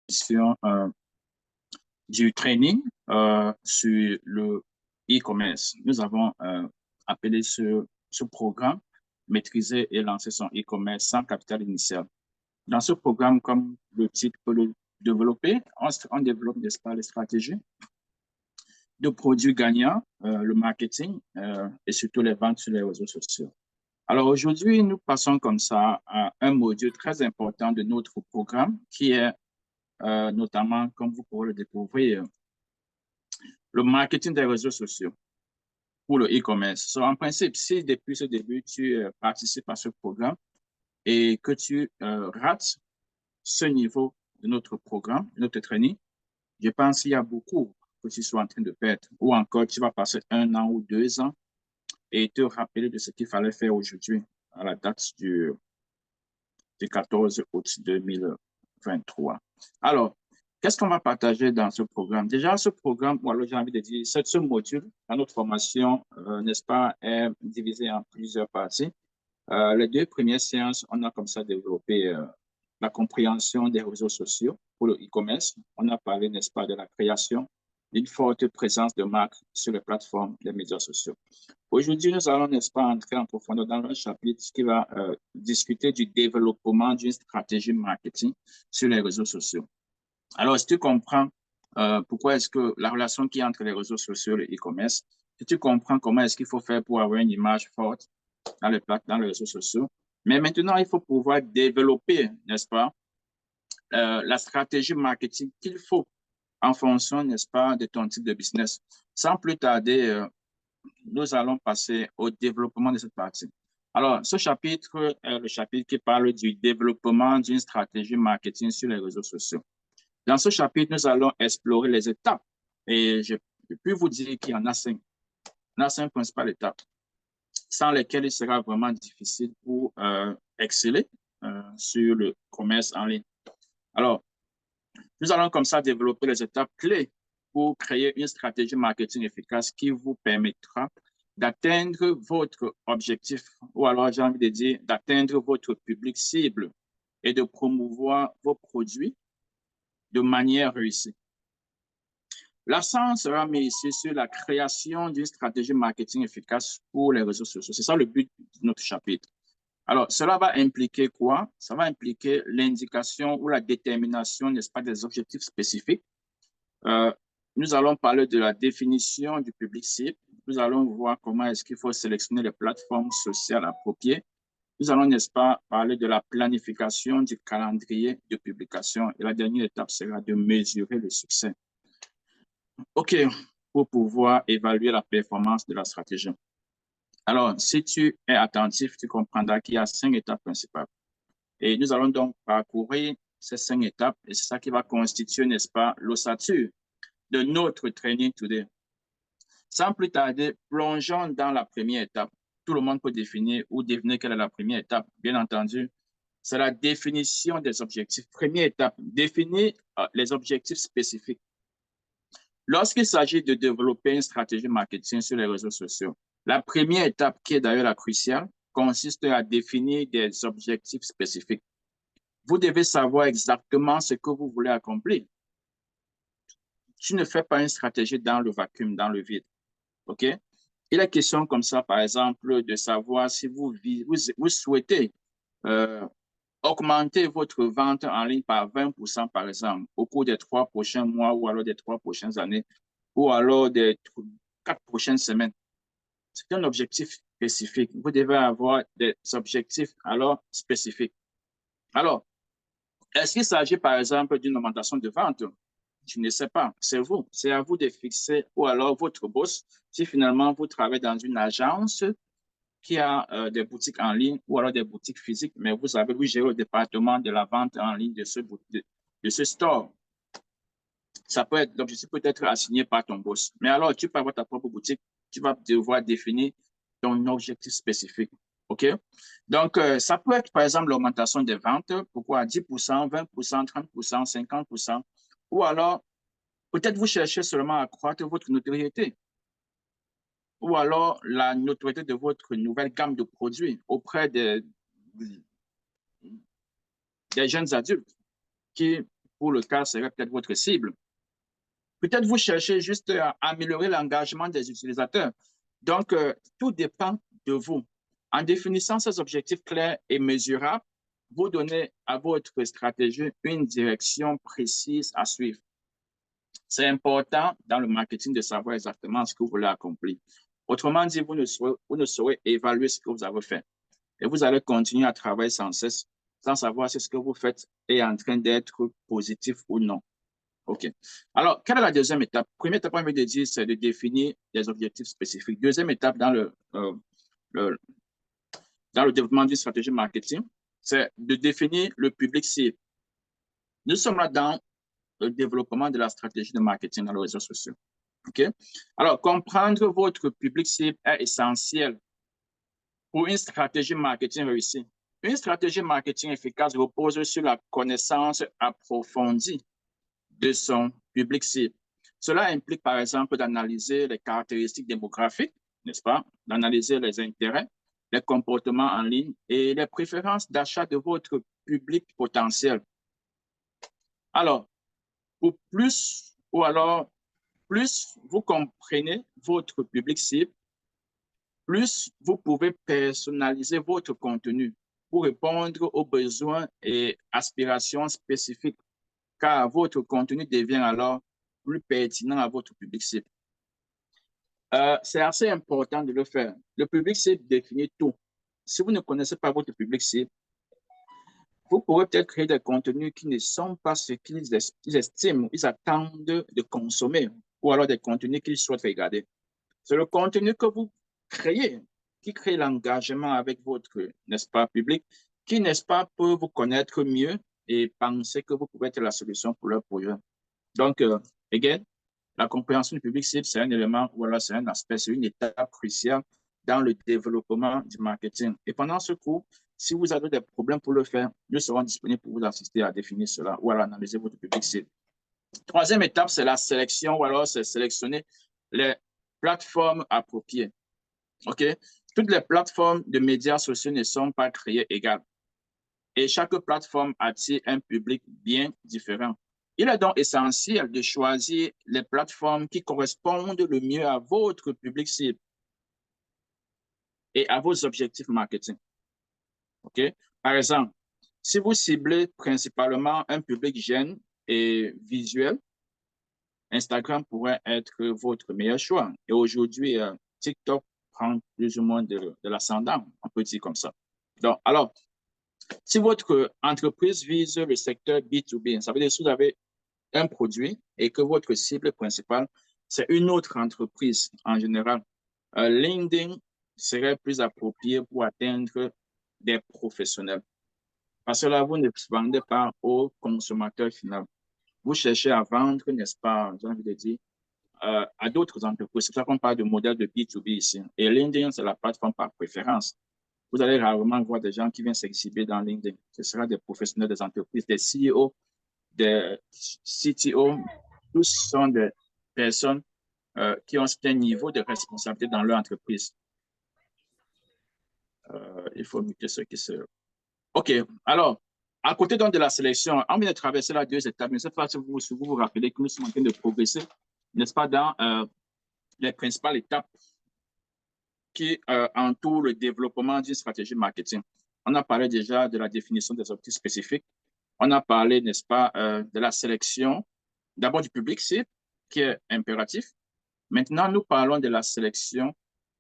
sur du training sur le e-commerce. Nous avons appelé ce programme Maîtriser et lancer son e-commerce sans capital initial. Dans ce programme, comme le titre peut le développer, on développe, n'est-ce pas, les stratégies de produits gagnants, le marketing et surtout les ventes sur les réseaux sociaux. Alors aujourd'hui, nous passons comme ça à un module très important de notre programme qui est notamment, comme vous pourrez le découvrir, le marketing des réseaux sociaux pour le e-commerce. En principe, si depuis ce début, tu participes à ce programme et que tu rates ce niveau de notre programme, de notre training, je pense qu'il y a beaucoup que tu sois en train de perdre. Ou encore, tu vas passer 1 an ou 2 ans et te rappeler de ce qu'il fallait faire aujourd'hui à la date du 14 août 2023. Alors, qu'est-ce qu'on va partager dans ce programme? Déjà, ce programme, ou alors j'ai envie de dire, ce module dans notre formation, n'est-ce pas, est divisé en plusieurs parties. Les 2 premières séances, on a comme ça développé la compréhension des réseaux sociaux pour le e-commerce. On a parlé, n'est-ce pas, de la création d'une forte présence de marque sur les plateformes des médias sociaux. Aujourd'hui, nous allons, n'est-ce pas, entrer en profondeur dans un chapitre qui va discuter du développement d'une stratégie marketing sur les réseaux sociaux. Alors, si tu comprends pourquoi est-ce que la relation qui est entre les réseaux sociaux et le e-commerce, si tu comprends comment est-ce qu'il faut faire pour avoir une image forte dans les réseaux sociaux, mais maintenant, il faut pouvoir développer, n'est-ce pas, la stratégie marketing qu'il faut en fonction, n'est-ce pas, de ton type de business. Sans plus tarder, nous allons passer au développement de cette partie. Alors, ce chapitre est le chapitre qui parle du développement d'une stratégie marketing sur les réseaux sociaux. Dans ce chapitre, nous allons explorer les étapes et je peux vous dire qu'il y en a 5. Il y en a 5 principales étapes sans lesquelles il sera vraiment difficile pour exceller sur le commerce en ligne. Alors, nous allons comme ça développer les étapes clés pour créer une stratégie marketing efficace qui vous permettra d'atteindre votre objectif, ou alors j'ai envie de dire d'atteindre votre public cible et de promouvoir vos produits de manière réussie. L'accent sera mis ici sur la création d'une stratégie marketing efficace pour les réseaux sociaux. C'est ça le but de notre chapitre. Alors, cela va impliquer quoi? Ça va impliquer l'indication ou la détermination, n'est-ce pas, des objectifs spécifiques. Nous allons parler de la définition du public cible. Nous allons voir comment est-ce qu'il faut sélectionner les plateformes sociales appropriées. Nous allons, n'est-ce pas, parler de la planification du calendrier de publication. Et la dernière étape sera de mesurer le succès. OK, pour pouvoir évaluer la performance de la stratégie. Alors, si tu es attentif, tu comprendras qu'il y a 5 étapes principales. Et nous allons donc parcourir ces 5 étapes et c'est ça qui va constituer, n'est-ce pas, l'ossature de notre training today. Sans plus tarder, plongeons dans la première étape. Tout le monde peut définir ou deviner quelle est la première étape. Bien entendu, c'est la définition des objectifs. Première étape, définir les objectifs spécifiques. Lorsqu'il s'agit de développer une stratégie marketing sur les réseaux sociaux, la première étape, qui est d'ailleurs la cruciale, consiste à définir des objectifs spécifiques. Vous devez savoir exactement ce que vous voulez accomplir. Tu ne fais pas une stratégie dans le vacuum, dans le vide. OK? Il est question comme ça, par exemple, de savoir si vous souhaitez augmenter votre vente en ligne par 20%, par exemple, au cours des 3 prochains mois ou alors des 3 prochaines années ou alors des 4 prochaines semaines. C'est un objectif spécifique. Vous devez avoir des objectifs alors spécifiques. Alors, est-ce qu'il s'agit, par exemple, d'une augmentation de vente? Je ne sais pas. C'est vous. C'est à vous de fixer ou alors votre boss. Si finalement vous travaillez dans une agence qui a des boutiques en ligne ou alors des boutiques physiques, mais vous avez vous gérer le département de la vente en ligne de ce store. Ça peut être, l'objectif peut être assigné par ton boss. Mais alors, tu peux avoir ta propre boutique, tu vas devoir définir ton objectif spécifique. OK? Donc, ça peut être, par exemple, l'augmentation des ventes. Pourquoi 10%, 20%, 30%, 50%. Ou alors, peut-être vous cherchez seulement à accroître votre notoriété. Ou alors, la notoriété de votre nouvelle gamme de produits auprès des jeunes adultes qui pour lequel serait peut-être votre cible. Peut-être vous cherchez juste à améliorer l'engagement des utilisateurs. Donc, tout dépend de vous. En définissant ces objectifs clairs et mesurables, vous donnez à votre stratégie une direction précise à suivre. C'est important dans le marketing de savoir exactement ce que vous voulez accomplir. Autrement dit, vous ne saurez évaluer ce que vous avez fait. Et vous allez continuer à travailler sans cesse, sans savoir si ce que vous faites est en train d'être positif ou non. OK. Alors, quelle est la deuxième étape? Première étape, on vient de dire, c'est de définir des objectifs spécifiques. Deuxième étape dans dans le développement d'une stratégie marketing, c'est de définir le public cible. Nous sommes là dans le développement de la stratégie de marketing dans les réseaux sociaux. OK? Alors, comprendre votre public cible est essentiel pour une stratégie marketing réussie. Une stratégie marketing efficace repose sur la connaissance approfondie de son public cible. Cela implique, par exemple, d'analyser les caractéristiques démographiques, n'est-ce pas? D'analyser les intérêts, les comportements en ligne et les préférences d'achat de votre public potentiel. Alors, pour plus, ou alors, plus vous comprenez votre public cible, plus vous pouvez personnaliser votre contenu pour répondre aux besoins et aspirations spécifiques, car votre contenu devient alors plus pertinent à votre public cible. C'est assez important de le faire. Le public cible définit tout. Si vous ne connaissez pas votre public cible, vous pourrez peut-être créer des contenus qui ne sont pas ce qu'ils estiment, ils attendent de consommer, ou alors des contenus qu'ils souhaitent regarder. C'est le contenu que vous créez qui crée l'engagement avec votre, n'est-ce pas, public, qui, n'est-ce pas, peut vous connaître mieux et penser que vous pouvez être la solution pour leur projet. Donc, again, la compréhension du public cible, c'est un élément, voilà, c'est un aspect, c'est une étape cruciale dans le développement du marketing. Et pendant ce cours, si vous avez des problèmes pour le faire, nous serons disponibles pour vous assister à définir cela ou à analyser votre public cible. Troisième étape, c'est la sélection, ou alors c'est sélectionner les plateformes appropriées. OK? Toutes les plateformes de médias sociaux ne sont pas créées égales. Et chaque plateforme attire un public bien différent. Il est donc essentiel de choisir les plateformes qui correspondent le mieux à votre public cible et à vos objectifs marketing. OK? Par exemple, si vous ciblez principalement un public jeune et visuel, Instagram pourrait être votre meilleur choix. Et aujourd'hui, TikTok prend plus ou moins de l'ascendant, on peut dire comme ça. Donc, alors, si votre entreprise vise le secteur B2B, ça veut dire que si vous avez un produit et que votre cible principale, c'est une autre entreprise en général, LinkedIn serait plus approprié pour atteindre des professionnels. Parce que là, vous ne vendez pas au consommateur final. Vous cherchez à vendre, n'est-ce pas, j'ai envie de dire, à d'autres entreprises. C'est pour ça qu'on parle de modèle de B2B ici. Et LinkedIn, c'est la plateforme par préférence. Vous allez rarement voir des gens qui viennent s'exhiber dans LinkedIn. Ce sera des professionnels des entreprises, des CEO, des CTO. Tous sont des personnes qui ont un certain niveau de responsabilité dans leur entreprise. Il faut muter ce qui se... OK. Alors, à côté donc de la sélection, on vient de traverser là 2 étapes. Mais cette fois, si vous vous rappelez que nous sommes en train de progresser, n'est-ce pas, dans les principales étapes qui entourent le développement d'une stratégie marketing. On a parlé déjà de la définition des objectifs spécifiques. On a parlé, n'est-ce pas, de la sélection, d'abord du public cible, qui est impératif. Maintenant, nous parlons de la sélection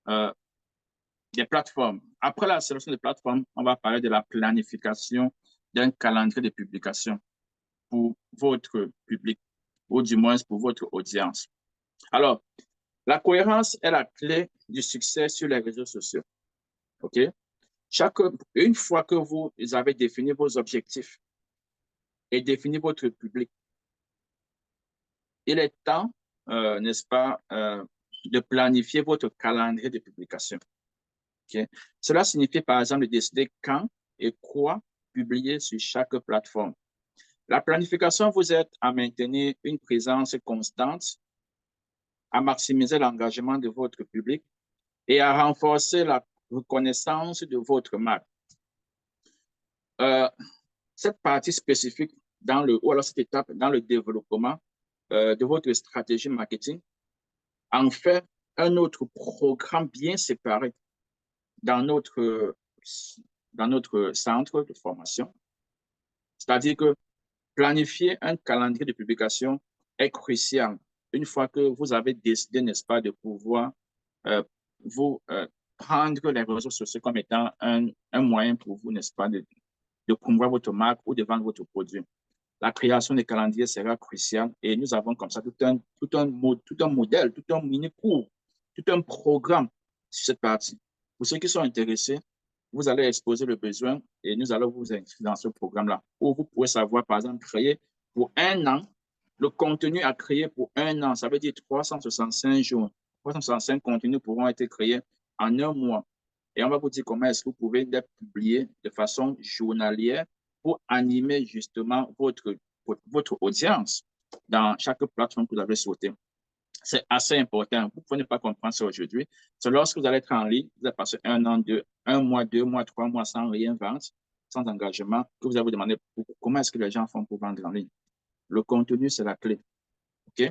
des plateformes. Après la sélection des plateformes, on va parler de la planification d'un calendrier de publication pour votre public, ou du moins pour votre audience. Alors, la cohérence est la clé du succès sur les réseaux sociaux. OK? Une fois que vous avez défini vos objectifs et défini votre public, il est temps, n'est-ce pas, de planifier votre calendrier de publication. Okay? Cela signifie, par exemple, de décider quand et quoi publier sur chaque plateforme. La planification vous aide à maintenir une présence constante, à maximiser l'engagement de votre public et à renforcer la reconnaissance de votre marque. Cette partie spécifique ou alors cette étape dans le développement de votre stratégie marketing, en fait un autre programme bien séparé dans notre centre de formation. C'est-à-dire que planifier un calendrier de publication est crucial. Une fois que vous avez décidé, n'est-ce pas, de pouvoir vous prendre les réseaux sociaux comme étant un moyen pour vous, n'est-ce pas, de promouvoir votre marque ou de vendre votre produit. La création des calendriers sera cruciale et nous avons comme ça tout un modèle, tout un mini-cours, tout un programme sur cette partie. Pour ceux qui sont intéressés, vous allez exposer le besoin et nous allons vous inscrire dans ce programme-là où vous pouvez savoir, par exemple, créer pour un an, le contenu à créer pour un an, ça veut dire 365 jours. 365 contenus pourront être créés en un mois. Et on va vous dire comment est-ce que vous pouvez les publier de façon journalière pour animer justement votre audience dans chaque plateforme que vous avez souhaité. C'est assez important. Vous ne pouvez pas comprendre ça aujourd'hui. C'est lorsque vous allez être en ligne, vous allez passer un mois, 2 mois, 3 mois sans rien vendre, sans engagement, que vous allez vous demander comment est-ce que les gens font pour vendre en ligne. Le contenu, c'est la clé. OK?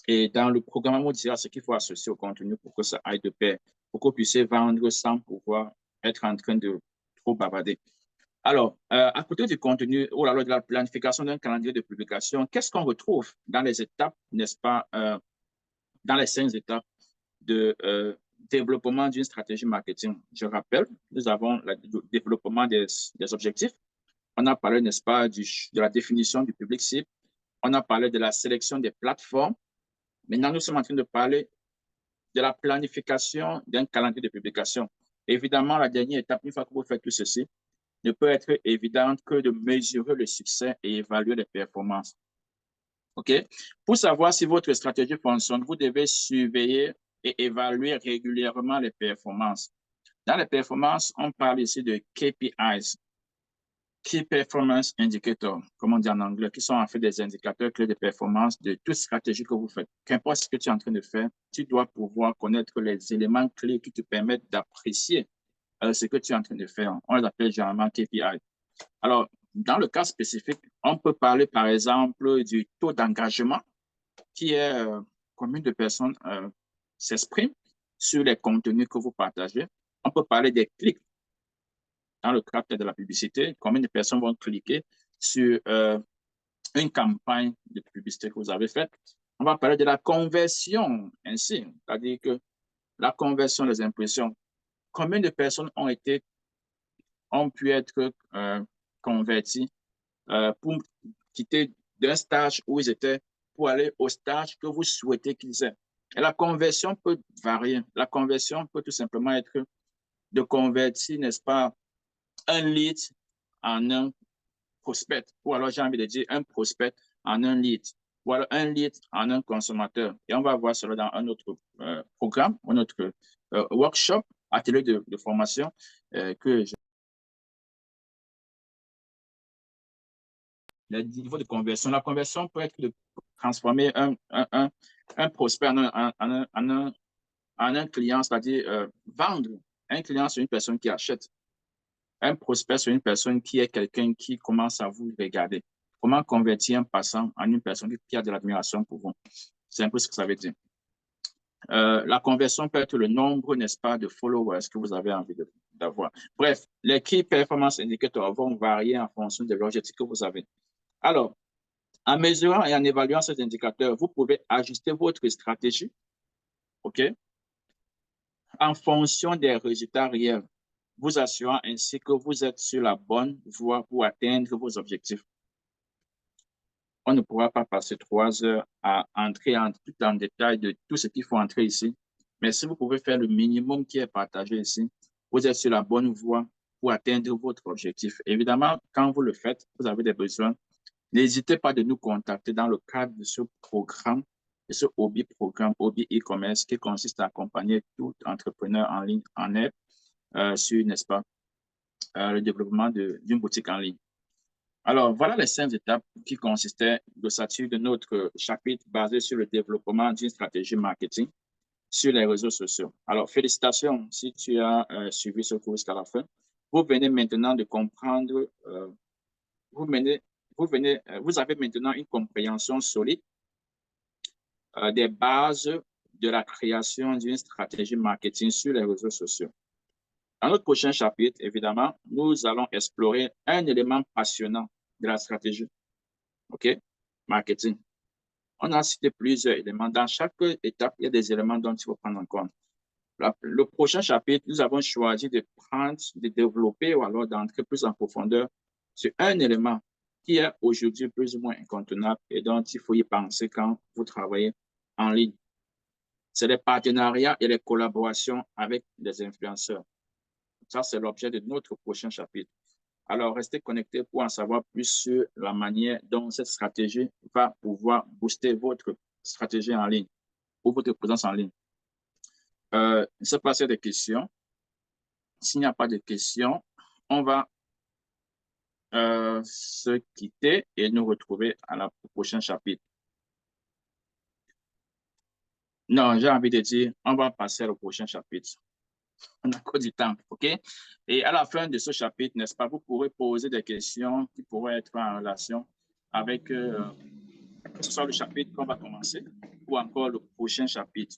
Et dans le programme, on dira ce qu'il faut associer au contenu pour que ça aille de pair, pour que vous puissiez vendre sans pouvoir être en train de trop bavarder. Alors, à côté du contenu, ou alors de la planification d'un calendrier de publication, qu'est-ce qu'on retrouve dans les étapes, n'est-ce pas, dans les 5 étapes de développement d'une stratégie marketing? Je rappelle, nous avons le développement des objectifs. On a parlé, n'est-ce pas, de la définition du public cible. On a parlé de la sélection des plateformes. Maintenant, nous sommes en train de parler de la planification d'un calendrier de publication. Évidemment, la dernière étape, une fois que vous faites tout ceci, ne peut être évidente que de mesurer le succès et évaluer les performances. OK? Pour savoir si votre stratégie fonctionne, vous devez surveiller et évaluer régulièrement les performances. Dans les performances, on parle ici de KPIs, Key Performance Indicators, comme on dit en anglais, qui sont en fait des indicateurs clés de performance de toute stratégie que vous faites. Qu'importe ce que tu es en train de faire, tu dois pouvoir connaître les éléments clés qui te permettent d'apprécier ce que tu es en train de faire. On les appelle généralement KPI. Alors, dans le cas spécifique, on peut parler par exemple du taux d'engagement qui est combien de personnes s'expriment sur les contenus que vous partagez. On peut parler des clics dans le cadre de la publicité, combien de personnes vont cliquer sur une campagne de publicité que vous avez faite. On va parler de la conversion ainsi, c'est-à-dire que la conversion des impressions. Combien de personnes ont pu être converties pour quitter d'un stage où ils étaient pour aller au stage que vous souhaitez qu'ils aient. Et la conversion peut varier. La conversion peut tout simplement être de convertir, n'est-ce pas, un lead en un prospect, ou alors j'ai envie de dire un prospect en un lead, ou alors un lead en un consommateur. Et on va voir cela dans un autre programme, un autre workshop, atelier de formation que j'ai. Le niveau de conversion. La conversion peut être de transformer un prospect en un client, c'est-à-dire vendre. Un client, c'est une personne qui achète. Un prospect, c'est une personne qui est quelqu'un qui commence à vous regarder. Comment convertir un passant en une personne qui a de l'admiration pour vous? C'est un peu ce que ça veut dire. La conversion peut être le nombre, n'est-ce pas, de followers que vous avez envie d'avoir. Bref, les key performance indicators vont varier en fonction de l'objectif que vous avez. Alors, en mesurant et en évaluant ces indicateurs, vous pouvez ajuster votre stratégie, OK, en fonction des résultats réels, vous assurant ainsi que vous êtes sur la bonne voie pour atteindre vos objectifs. On ne pourra pas passer 3 heures à entrer tout en détail de tout ce qu'il faut entrer ici, mais si vous pouvez faire le minimum qui est partagé ici, vous êtes sur la bonne voie pour atteindre votre objectif. Évidemment, quand vous le faites, vous avez des besoins. N'hésitez pas de nous contacter dans le cadre de ce programme, de ce programme Hobby e-commerce qui consiste à accompagner tout entrepreneur en ligne en aide sur, n'est-ce pas, le développement d'une boutique en ligne. Alors, voilà les 5 étapes qui consistaient d'ossature de notre chapitre basé sur le développement d'une stratégie marketing sur les réseaux sociaux. Alors, félicitations si tu as suivi ce cours jusqu'à la fin. Vous venez maintenant de comprendre, vous venez vous avez maintenant une compréhension solide des bases de la création d'une stratégie marketing sur les réseaux sociaux. Dans notre prochain chapitre, évidemment, nous allons explorer un élément passionnant de la stratégie, OK? Marketing. On a cité plusieurs éléments. Dans chaque étape, il y a des éléments dont il faut prendre en compte. Le prochain chapitre, nous avons choisi de développer ou alors d'entrer plus en profondeur sur un élément qui est aujourd'hui plus ou moins incontournable et dont il faut y penser quand vous travaillez en ligne. C'est les partenariats et les collaborations avec les influenceurs. Ça, c'est l'objet de notre prochain chapitre. Alors, restez connectés pour en savoir plus sur la manière dont cette stratégie va pouvoir booster votre stratégie en ligne ou votre présence en ligne. Je ne sais pas s'il y a des questions. S'il n'y a pas de questions, on va se quitter et nous retrouver au prochain chapitre. Non, j'ai envie de dire, on va passer au prochain chapitre. On a encore du temps, OK? Et à la fin de ce chapitre, n'est-ce pas, vous pourrez poser des questions qui pourraient être en relation avec, que ce soit le chapitre qu'on va commencer ou encore le prochain chapitre.